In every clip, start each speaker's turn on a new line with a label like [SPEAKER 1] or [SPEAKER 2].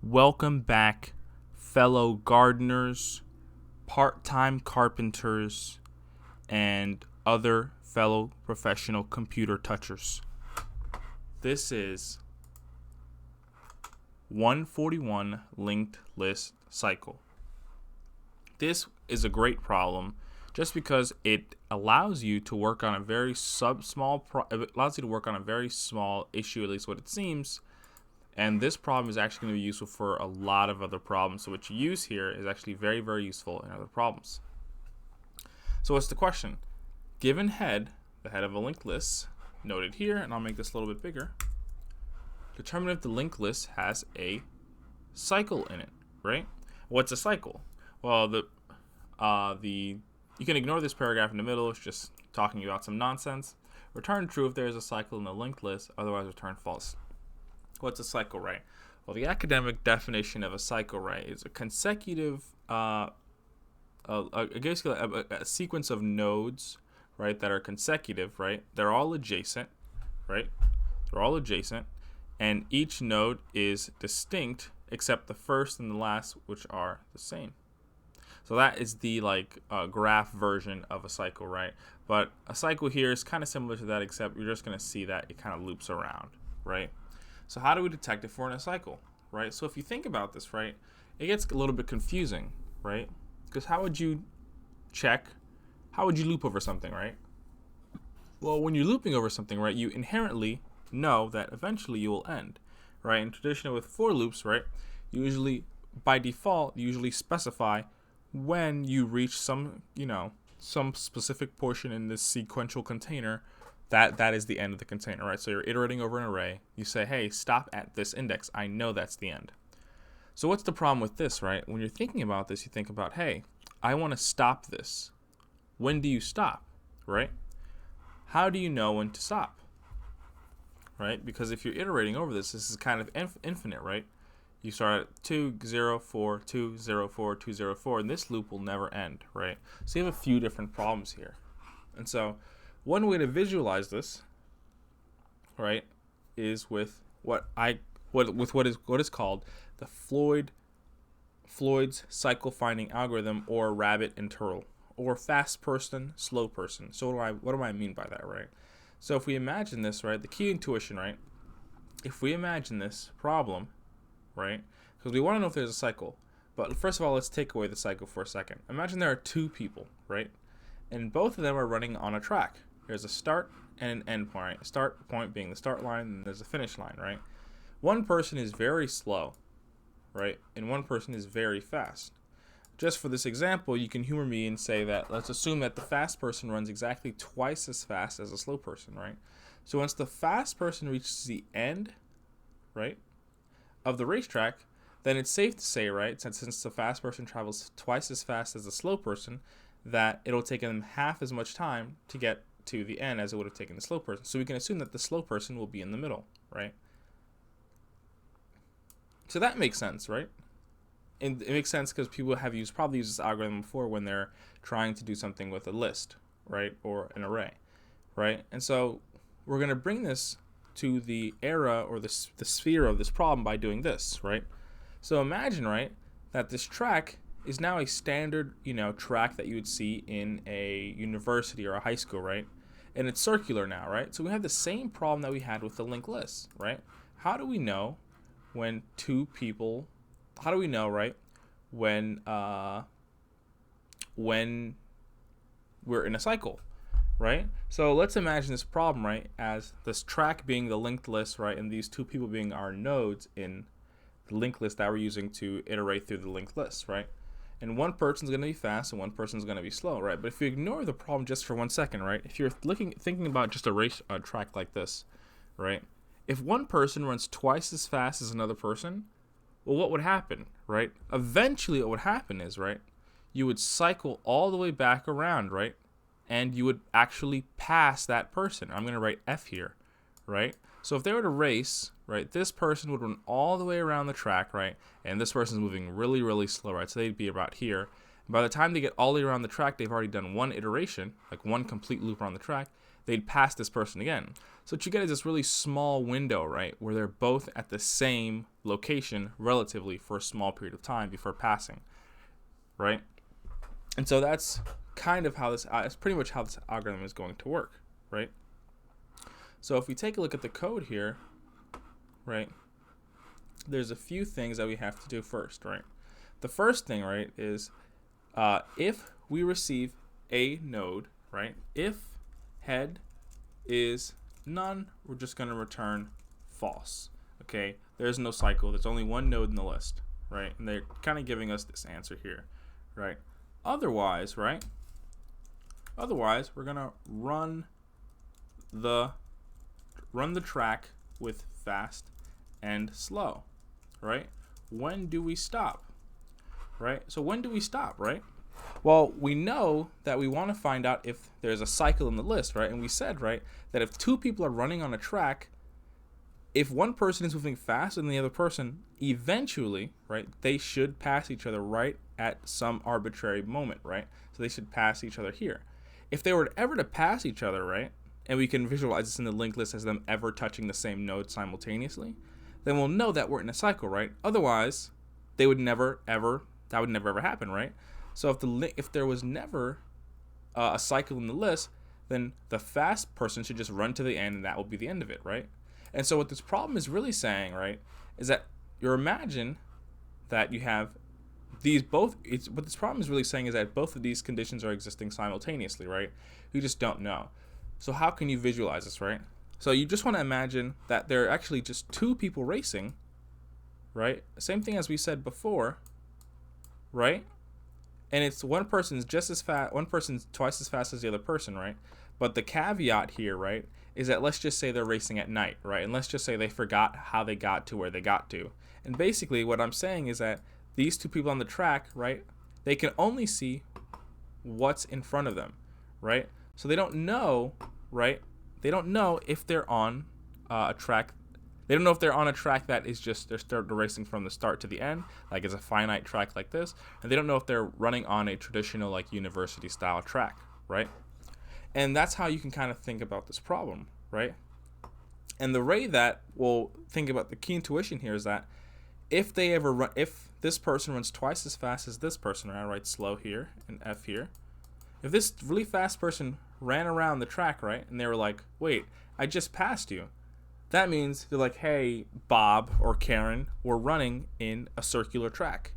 [SPEAKER 1] Welcome back, fellow gardeners, part-time carpenters, and other fellow professional computer touchers. This is 141 linked list cycle. This is a great problem just because it allows you to work on a very small issue, at least what it seems. And this problem is actually going to be useful for a lot of other problems. So what you use here is actually very, very useful in other problems. So what's the question? Given head, the head of a linked list, noted here, and I'll make this a little bit bigger, determine if the linked list has a cycle in it, right? What's a cycle? Well, you can ignore this paragraph in the middle. It's just talking about some nonsense. Return true if there is a cycle in the linked list, otherwise return false. What's a cycle, right? Well, the academic definition of a cycle, right, is a consecutive, a sequence of nodes, right, that are consecutive, right? They're all adjacent, right? They're all adjacent, and each node is distinct except the first and the last, which are the same. So that is the graph version of a cycle, right? But a cycle here is kind of similar to that, except you're just going to see that it kind of loops around, right? So how do we detect if we're in a cycle, right? So if you think about this, right, it gets a little bit confusing, right? Because how would you loop over something, right? Well, when you're looping over something, right, you inherently know that eventually you will end, right? In traditional with for loops, right, by default, you usually specify when you reach some specific portion in this sequential container, that is the end of the container, right? So you're iterating over an array. You say, hey, stop at this index. I know that's the end. So what's the problem with this, right? When you're thinking about this, you think about, hey, I want to stop this. When do you stop, right? How do you know when to stop, right? Because if you're iterating over this is kind of infinite, right? You start at 2, 0, 4, 2, 0, 4, 2, 0, 4, and this loop will never end, right? So you have a few different problems here. And so one way to visualize this, right, is with what is called the Floyd's cycle finding algorithm, or rabbit and turtle, or fast person, slow person. So what do I mean by that, right? So if we imagine this, right, the key intuition, right, if we imagine this problem, right, because we want to know if there's a cycle, but first of all, let's take away the cycle for a second. Imagine there are two people, right, and both of them are running on a track. There's a start and an end point, right? Start point being the start line, and there's a finish line, right? One person is very slow, right? And one person is very fast. Just for this example, you can humor me and say that let's assume that the fast person runs exactly twice as fast as a slow person, right? So once the fast person reaches the end, right, of the racetrack, then it's safe to say, right, since the fast person travels twice as fast as the slow person, that it'll take them half as much time to get to the end as it would have taken the slow person. So we can assume that the slow person will be in the middle, right? So that makes sense, right? And it makes sense because people have probably used this algorithm before when they're trying to do something with a list, right, or an array, right? And so we're going to bring this to the era or the sphere of this problem by doing this, right? So imagine, right, that this track is now a standard, track that you would see in a university or a high school, right? And it's circular now, right? So we have the same problem that we had with the linked list, right? How do we know when two people? How do we know, right, when we're in a cycle, right? So let's imagine this problem, right, as this track being the linked list, right, and these two people being our nodes in the linked list that we're using to iterate through the linked list, right? And one person's going to be fast and one person's going to be slow, right? But if you ignore the problem just for 1 second, right? If you're thinking about just a track like this, right? If one person runs twice as fast as another person, well, what would happen, right? Eventually what would happen is, right, you would cycle all the way back around, right? And you would actually pass that person. I'm going to write F here, right? So if they were to race, right, this person would run all the way around the track, right, and this person's moving really, really slow, right, so they'd be about here. And by the time they get all the way around the track, they've already done one iteration, like one complete loop around the track. they'd pass this person again. So what you get is this really small window, right, where they're both at the same location relatively for a small period of time before passing, right? And so that's kind of how this, it's pretty much how this algorithm is going to work, right? So if we take a look at the code here, right, there's a few things that we have to do first, right? The first thing, right, is if we receive a node, right, if head is none, we're just going to return false. Okay, there's no cycle. There's only one node in the list, right? And they're kind of giving us this answer here, right? Otherwise, right? Otherwise, we're going to run the track with fast and slow, right? When do we stop? Right? So when do we stop, right? Well, we know that we want to find out if there's a cycle in the list, right? And we said, right, that if two people are running on a track, if one person is moving faster than the other person, eventually, right, they should pass each other right at some arbitrary moment, right? So they should pass each other here. If they were ever to pass each other, right, and we can visualize this in the linked list as them ever touching the same node simultaneously, then we'll know that we're in a cycle, right? Otherwise, they would never ever, that would never ever happen, right? So if there was never a cycle in the list, then the fast person should just run to the end, and that will be the end of it, right? And so what this problem is really saying, right, is that you imagine that you have these both. What this problem is really saying is that both of these conditions are existing simultaneously, right? You just don't know. So how can you visualize this, right? So you just want to imagine that there are actually just two people racing, right? Same thing as we said before, right? And it's one person's just as fast, one person's twice as fast as the other person, right? But the caveat here, right, is that let's just say they're racing at night, right? And let's just say they forgot how they got to where they got to. And basically what I'm saying is that these two people on the track, right, they can only see what's in front of them, right? So they don't know, right? They don't know if they're on a track. They don't know if they're on a track that is just they're racing from the start to the end, like it's a finite track like this, and they don't know if they're running on a traditional like university style track, right? And that's how you can kind of think about this problem, right? And the way that we'll think about the key intuition here is that if this person runs twice as fast as this person, right? I write slow here and F here. If this really fast person ran around the track, right, and they were like, wait, I just passed you. That means they're like, hey, Bob or Karen, we're running in a circular track.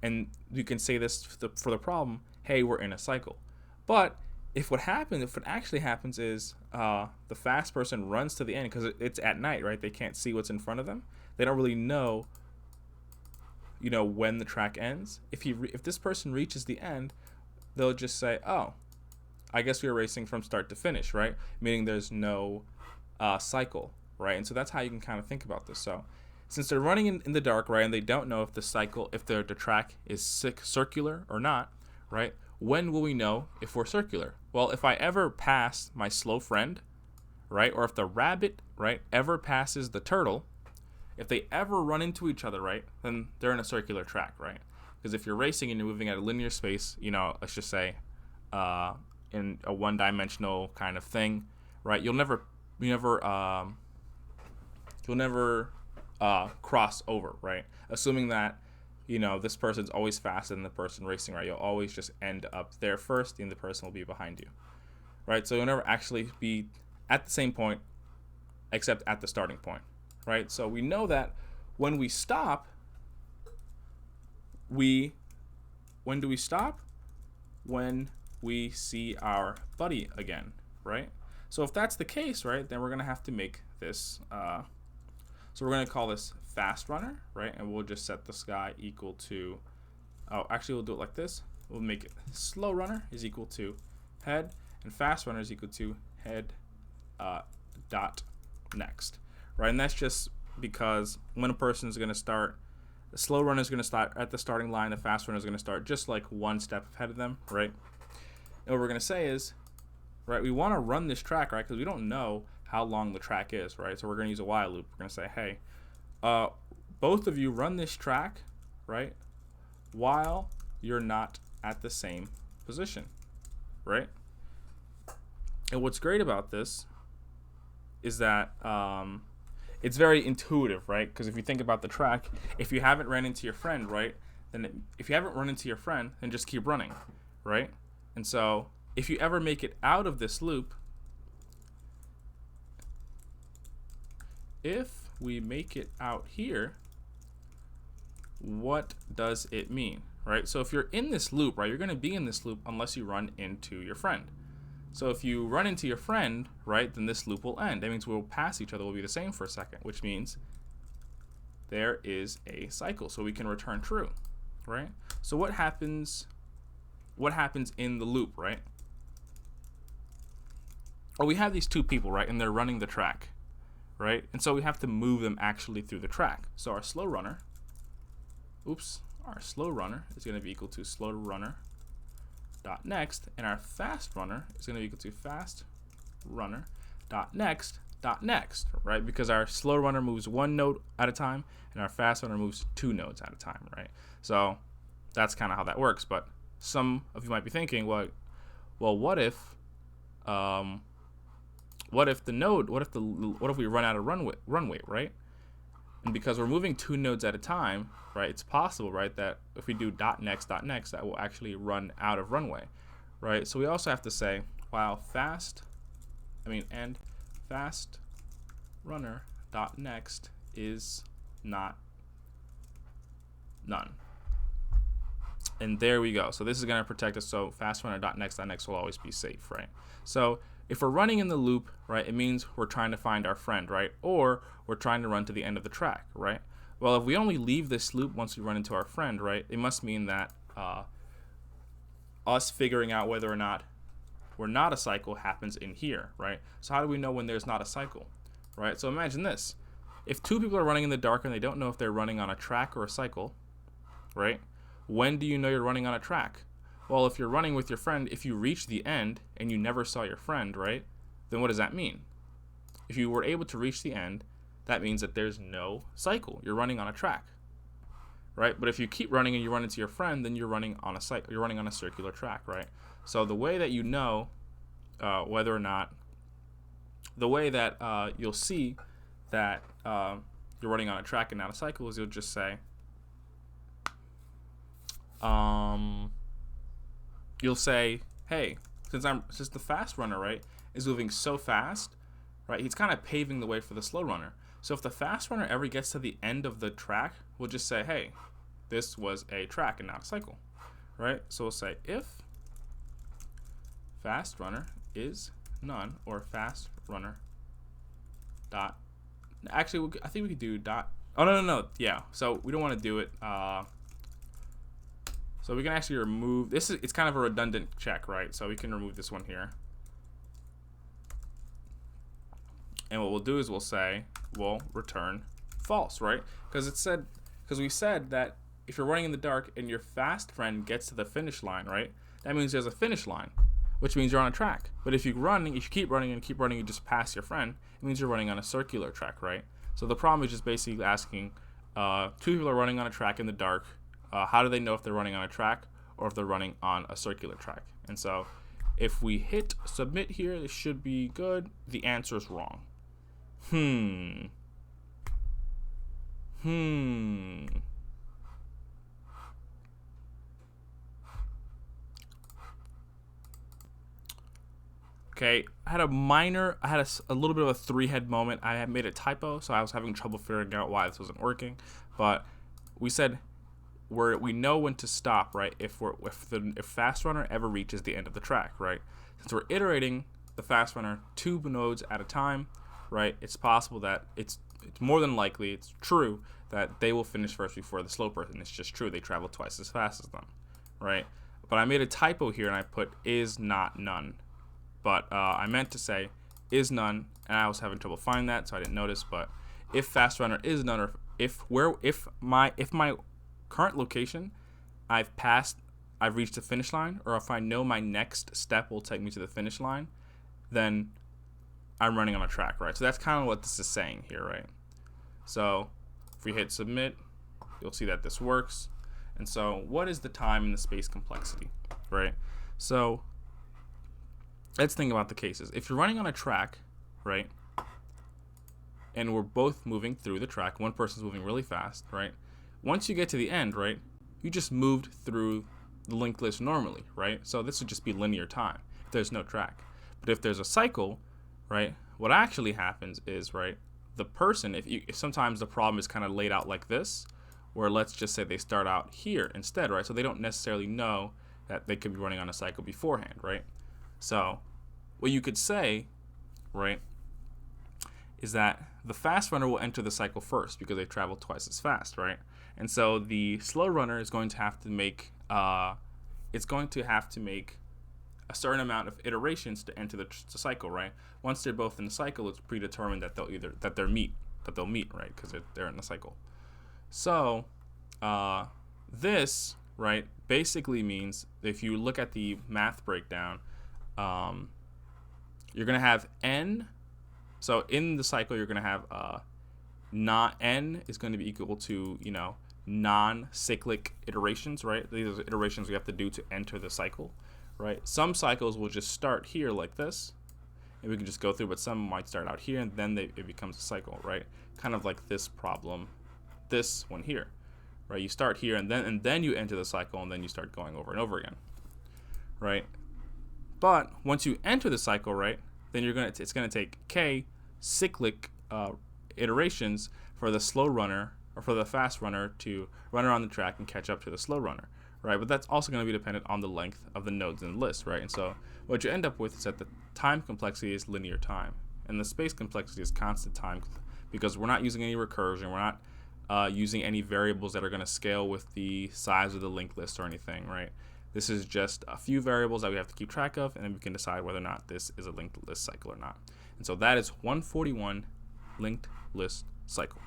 [SPEAKER 1] And you can say this for the problem, hey, we're in a cycle. But if what actually happens is the fast person runs to the end because it's at night, right? They can't see what's in front of them. They don't really know, when the track ends. If this person reaches the end, they'll just say, oh, I guess we were racing from start to finish, right? Meaning there's no cycle, right? And so that's how you can kind of think about this. So since they're running in the dark, right, and they don't know if the track is circular or not, right? When will we know if we're circular? Well, if I ever pass my slow friend, right, or if the rabbit, right, ever passes the turtle, if they ever run into each other, right, then they're in a circular track, right? Because if you're racing and you're moving at a linear space, let's just say in a one-dimensional kind of thing, right, you'll never cross over, right? Assuming that this person's always faster than the person racing, right? You'll always just end up there first, and the person will be behind you, right? So you'll never actually be at the same point, except at the starting point, right? So we know that when we stop, when do we stop? When we see our buddy again, right? So if that's the case, right, then we're gonna have to make this. So we're gonna call this fast runner, right? And we'll just set this guy equal to. Oh, actually, we'll do it like this. We'll make it slow runner is equal to head, and fast runner is equal to head dot next, right? And that's just because when a person is gonna start, the slow runner is gonna start at the starting line. The fast runner is gonna start just like one step ahead of them, right? And what we're gonna say is, right, we want to run this track, right, because we don't know how long the track is, right? So we're going to use a while loop. We're going to say, hey, both of you run this track, right, while you're not at the same position, right? And what's great about this is that it's very intuitive, right? Because if you think about the track, if you haven't ran into your friend, right, then if you haven't run into your friend, then just keep running, right? And so if you ever make it out of this loop, if we make it out here, what does it mean, right? So if you're in this loop, right, you're going to be in this loop unless you run into your friend. So if you run into your friend, right, then this loop will end. That means we'll pass each other, we'll be the same for a second, which means there is a cycle. So we can return true, right? So what happens in the loop, right? Well, we have these two people, right, and they're running the track, right? And so we have to move them actually through the track. So our slow runner, our slow runner is going to be equal to slow runner dot next, and our fast runner is going to be equal to fast runner dot next, right? Because our slow runner moves one node at a time and our fast runner moves two nodes at a time, right? So that's kind of how that works. But some of you might be thinking, well, what if we run out of runway, right? And because we're moving two nodes at a time, right, it's possible, right, that if we do dot next, that will actually run out of runway, right? So we also have to say, while fast runner dot next is not none. And there we go. So this is going to protect us. So fast runner dot next will always be safe, right? So if we're running in the loop, right, it means we're trying to find our friend, right? Or we're trying to run to the end of the track, right? Well, if we only leave this loop once we run into our friend, right, it must mean that us figuring out whether or not we're not a cycle happens in here, right? So how do we know when there's not a cycle, right? So imagine this. If two people are running in the dark and they don't know if they're running on a track or a cycle, right? When do you know you're running on a track? Well, if you're running with your friend, if you reach the end and you never saw your friend, right, then what does that mean? If you were able to reach the end, that means that there's no cycle. You're running on a track, right? But if you keep running and you run into your friend, then you're running on a cycle. You're running on a circular track, right? So the way that you know whether or not, the way that you'll see that you're running on a track and not a cycle is you'll just say, you'll say, hey, since the fast runner, right, is moving so fast, right, he's kind of paving the way for the slow runner. So if the fast runner ever gets to the end of the track, we'll just say, hey, this was a track and not a cycle, right? So we'll say if fast runner is none, or fast runner dot, actually, I think we could do dot, oh, no, yeah, so we don't want to do it, so we can actually remove, it's kind of a redundant check, right? So we can remove this one here. And what we'll do is we'll return false, right? Because we said that if you're running in the dark and your fast friend gets to the finish line, right? That means there's a finish line, which means you're on a track. But if you keep running and just pass your friend, it means you're running on a circular track, right? So the problem is just basically asking, two people are running on a track in the dark. How do they know if they're running on a track or if they're running on a circular track? And so if we hit submit here, it should be good. The answer is wrong. Okay, I had a little bit of a three-head moment. I had made a typo, so I was having trouble figuring out why this wasn't working. But we said we know when to stop, right? If fast runner ever reaches the end of the track, right? Since we're iterating the fast runner 2 nodes at a time, right? It's possible that it's more than likely, it's true that they will finish first before the slow person. It's just true, they travel twice as fast as them, right? But I made a typo here and I put is not none. But I meant to say is none, and I was having trouble finding that, so I didn't notice. But if fast runner is none, or if my current location, I've reached the finish line, or if I know my next step will take me to the finish line, then I'm running on a track, right? So that's kind of what this is saying here, right? So if we hit submit, you'll see that this works. And so what is the time and the space complexity, right? So let's think about the cases. If you're running on a track, right, and we're both moving through the track, one person's moving really fast, right? Once you get to the end, right, you just moved through the linked list normally, right? So this would just be linear time if there's no track. But if there's a cycle, right, what actually happens is, right, the person, if sometimes the problem is kind of laid out like this, where let's just say they start out here instead, right? So they don't necessarily know that they could be running on a cycle beforehand, right? So what you could say, right, is that the fast runner will enter the cycle first because they travel twice as fast, right? And so the slow runner is going to have to make a certain amount of iterations to enter the cycle, right? Once they're both in the cycle, it's predetermined that they'll meet, right? Because they're in the cycle. So this, right, basically means if you look at the math breakdown, you're gonna have n. So in the cycle, you're going to have not n is going to be equal to, non-cyclic iterations, right? These are iterations we have to do to enter the cycle, right? Some cycles will just start here like this, and we can just go through, but some might start out here, and then it becomes a cycle, right? Kind of like this problem, this one here, right? You start here, and then you enter the cycle, and then you start going over and over again, right? But once you enter the cycle, right, then it's gonna take k cyclic iterations for the slow runner or for the fast runner to run around the track and catch up to the slow runner, right? But that's also going to be dependent on the length of the nodes in the list, right? And so what you end up with is that the time complexity is linear time, and the space complexity is constant time, because we're not using any recursion, we're not using any variables that are going to scale with the size of the linked list or anything, right? This is just a few variables that we have to keep track of, and then we can decide whether or not this is a linked list cycle or not. And so that is 141 linked list cycle.